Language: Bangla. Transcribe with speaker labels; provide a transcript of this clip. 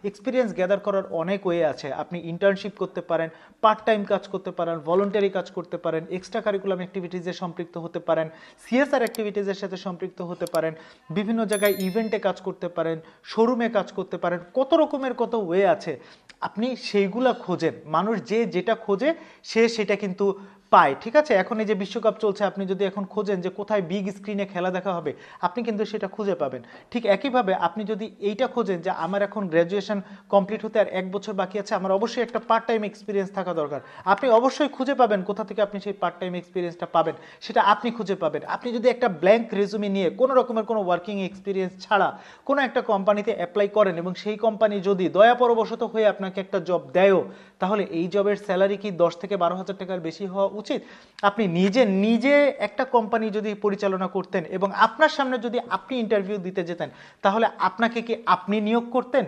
Speaker 1: এক্সপিরিয়েন্স গ্যাদার করার অনেক ওয়ে আছে। আপনি ইন্টার্নশিপ করতে পারেন, পার্ট টাইম কাজ করতে পারেন, ভলেন্টারি কাজ করতে পারেন, এক্সট্রা কারিকুলাম অ্যাক্টিভিটিসে সম্পৃক্ত হতে পারেন, সিএসআর অ্যাক্টিভিটিসের সাথে সম্পৃক্ত হতে পারেন, বিভিন্ন জায়গায় ইভেন্টে কাজ করতে পারেন, শোরুমে কাজ করতে পারেন, কত রকমের কত ওয়ে আছে। আপনি সেইগুলা খোঁজেন, মানুষ যে যেটা খোঁজে সে সেটা কিন্তু পায়। ঠিক আছে, এখন এই যে বিশ্বকাপ চলছে, আপনি যদি এখন খোঁজেন যে কোথায় বিগ স্ক্রিনে খেলা দেখা হবে, আপনি কিন্তু সেটা খুঁজে পাবেন। ঠিক একইভাবে আপনি যদি এইটা খোঁজেন যে আমার এখন গ্র্যাজুয়েশন কমপ্লিট হতে আর 1 বছর বাকি আছে, আমার অবশ্যই একটা পার্ট টাইম এক্সপিরিয়েন্স থাকা দরকার, আপনি অবশ্যই খুঁজে পাবেন কোথা থেকে আপনি সেই পার্ট টাইম এক্সপিরিয়েন্সটা পাবেন, সেটা আপনি খুঁজে পাবেন। আপনি যদি একটা ব্ল্যাঙ্ক রেজুমে নিয়ে কোনো রকমের কোনো ওয়ার্কিং এক্সপিরিয়েন্স ছাড়া কোনো একটা কোম্পানিতে অ্যাপ্লাই করেন এবং সেই কোম্পানি যদি দয়াপরবশত হয়ে আপনাকে একটা জব দেয়ও, তাহলে এই জবের স্যালারি কি 10 থেকে 12 হাজার টাকার বেশি হওয়া উচিত? আপনি নিজে নিজে একটা কোম্পানি যদি পরিচালনা করতেন এবং আপনার সামনে যদি আপনি ইন্টারভিউ দিতে যেতেন, তাহলে আপনাকে কি আপনি নিয়োগ করতেন?